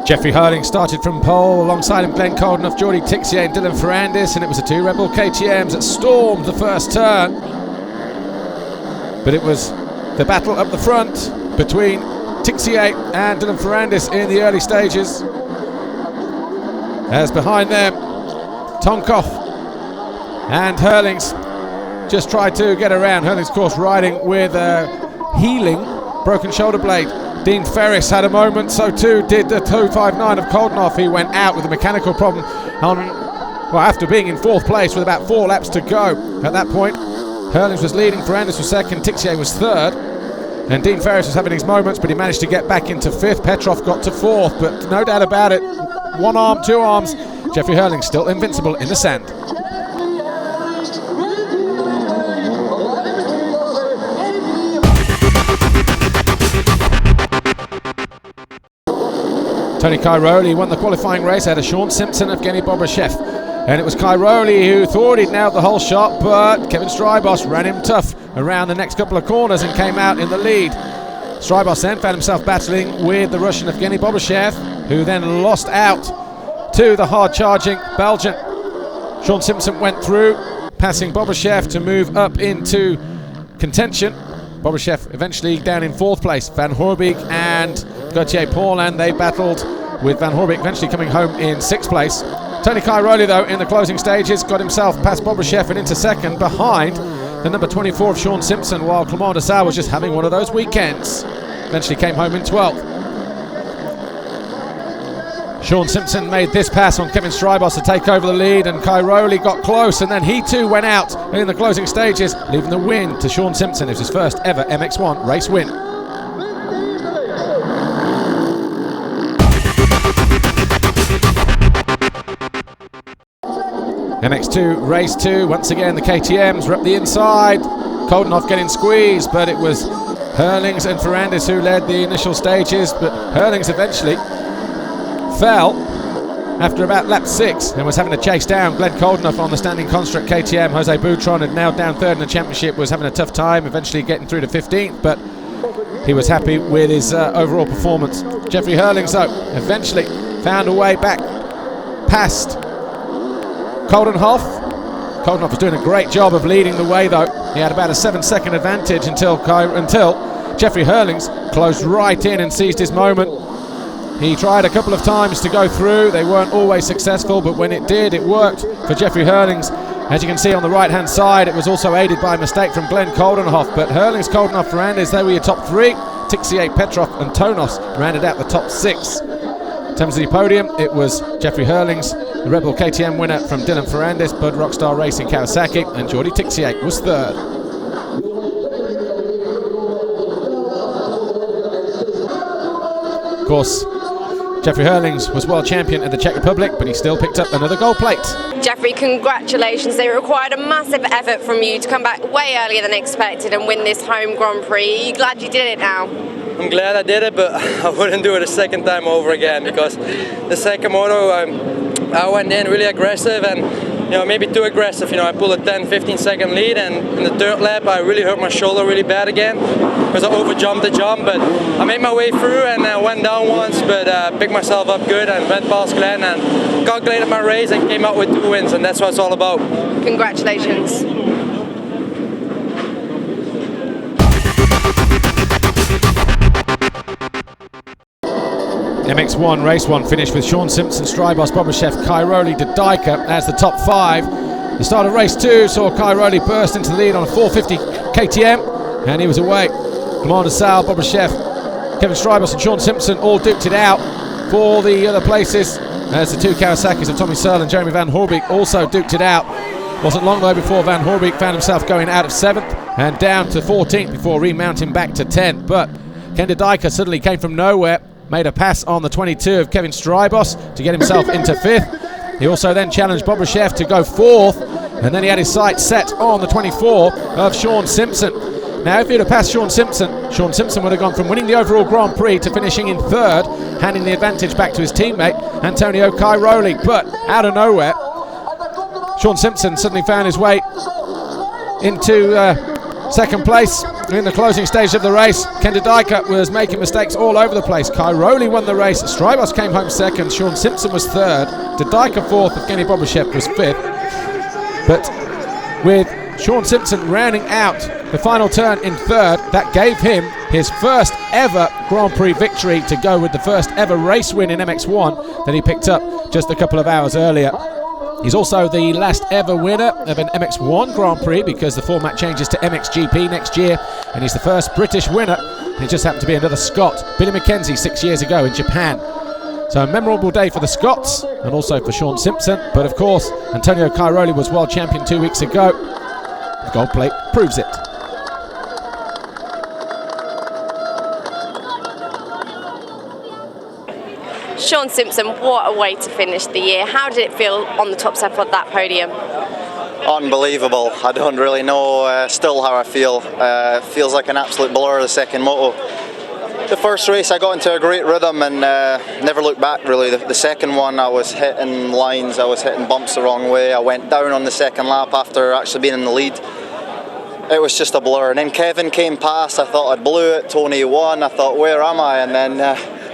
Jeffrey Herlings started from pole, alongside him Glenn Coldenhoff, Jordi Tixier and Dylan Ferrandis, and it was the two Rebel KTMs that stormed the first turn. But it was the battle up the front between Tixier and Dylan Ferrandis in the early stages. As behind them, Tonkov and Herlings just tried to get around. Herlings, of course, riding with a healing broken shoulder blade. Dean Ferris had a moment, so too did the 259 of Coldenhoff. He went out with a mechanical problem after being in fourth place with about 4 laps to go. At that point, Herlings was leading, Ferrandis was second, Tixier was third, and Dean Ferris was having his moments, but he managed to get back into fifth. Petrov got to fourth, but no doubt about it, one arm, two arms, Jeffrey Herlings still invincible in the sand. Tony Cairoli won the qualifying race out of Shaun Simpson of Evgeny Bobashev. And it was Cairoli who thought he'd nailed the whole shot, but Kevin Strybos ran him tough around the next couple of corners and came out in the lead. Strybos then found himself battling with the Russian Evgeny Bobashev, who then lost out to the hard-charging Belgian. Shaun Simpson went through, passing Bobashev to move up into contention. Bobashev eventually down in fourth place. Van Hoorbeek and Gauthier Paulin, they battled, with Van Hoorbeek eventually coming home in sixth place. Tony Cairoli, though, in the closing stages, got himself past Bobashev and into second, behind the number 24 of Shaun Simpson, while Clement de Saux was just having one of those weekends. Eventually came home in 12th. Shaun Simpson made this pass on Kevin Strybos to take over the lead, and Cairoli got close, and then he too went out in the closing stages, leaving the win to Shaun Simpson. It was his first ever MX1 race win. MX2 race 2, once again the KTMs were up the inside, Coldenhoff getting squeezed, but it was Herlings and Ferrandis who led the initial stages, but Herlings eventually fell after about lap 6 and was having to chase down Glenn Coldenhoff on the standing construct KTM. Jose Boutron had nailed down third in the championship, was having a tough time, eventually getting through to 15th, but he was happy with his overall performance. Jeffrey Herlings, though, eventually found a way back past Coldenhoff. Coldenhoff was doing a great job of leading the way, though. He had about a 7-second advantage until Jeffrey Herlings closed right in and seized his moment. He tried a couple of times to go through. They weren't always successful, but when it did, it worked for Jeffrey Herlings. As you can see on the right-hand side, it was also aided by a mistake from Glenn Coldenhoff, but Herlings, Coldenhoff, Ferrandis, they were your top 3. Tixier, Petrov and Tonos rounded out the top 6. In terms of the podium, it was Jeffrey Herlings, the Rebel KTM winner from Dylan Ferrandis, Bud Rockstar Racing Kawasaki, and Jordi Tixier was third. Of course, Jeffrey Herlings was world champion in the Czech Republic, but he still picked up another gold plate. Jeffrey, congratulations. It required a massive effort from you to come back way earlier than expected and win this home Grand Prix. Are you glad you did it now? I'm glad I did it, but I wouldn't do it a second time over again, because the second moto I went in really aggressive and maybe too aggressive. I pulled a 10-15 second lead, and in the third lap I really hurt my shoulder really bad again because I overjumped the jump, but I made my way through and I went down once, but picked myself up good and went past Glenn and calculated my race and came out with 2 wins, and that's what it's all about. Congratulations. MX1 race 1 finished with Shaun Simpson, Strybos, Bobashev, Cairoli, Didika as the top 5. The start of race 2 saw Cairoli burst into the lead on a 450 KTM, and he was away. Clement de Saux, Bobashev, Kevin Strybos and Shaun Simpson all duked it out for the other places, as the 2 Kawasaki's of Tommy Searle and Jeremy Van Hoorbeek also duked it out. Wasn't long though before Van Hoorbeek found himself going out of 7th and down to 14th before remounting back to 10th. But Ken Didika suddenly came from nowhere, made a pass on the 22 of Kevin Strybos to get himself into 5th. He also then challenged Bobashev to go 4th, and then he had his sights set on the 24 of Shaun Simpson. Now, if he'd have passed Shaun Simpson would have gone from winning the overall Grand Prix to finishing in 3rd, handing the advantage back to his teammate Antonio Cairoli. But out of nowhere, Shaun Simpson suddenly found his way into second place in the closing stage of the race. Ken Dyker was making mistakes all over the place. Kai Rowley won the race. Strybos came home second. Shaun Simpson was third. Dyker fourth. Evgeny Bobashev was fifth. But with Shaun Simpson rounding out the final turn in third, that gave him his first ever Grand Prix victory to go with the first ever race win in MX1 that he picked up just a couple of hours earlier. He's also the last ever winner of an MX1 Grand Prix because the format changes to MXGP next year, and he's the first British winner. He just happened to be another Scot, Billy Mackenzie, 6 years ago in Japan. So a memorable day for the Scots and also for Shaun Simpson, but of course Antonio Cairoli was world champion 2 weeks ago. The gold plate proves it. Shaun Simpson, what a way to finish the year. How did it feel on the top step of that podium? Unbelievable. I don't really know still how I feel. Feels like an absolute blur, the second moto. The first race I got into a great rhythm and never looked back really. The second one I was hitting lines, I was hitting bumps the wrong way. I went down on the second lap after actually being in the lead. It was just a blur. And then Kevin came past, I thought I'd blew it, Tony won, I thought where am I? And then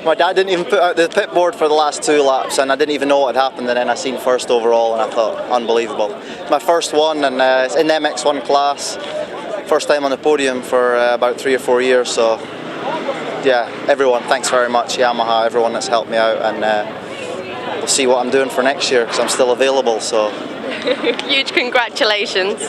my dad didn't even put out the pit board for the last 2 laps and I didn't even know what had happened, and then I seen first overall and I thought unbelievable. My first one, and it's in the MX1 class. First time on the podium for about 3 or 4 years, so yeah, everyone, thanks very much, Yamaha, everyone that's helped me out, and we'll see what I'm doing for next year because I'm still available. So huge congratulations.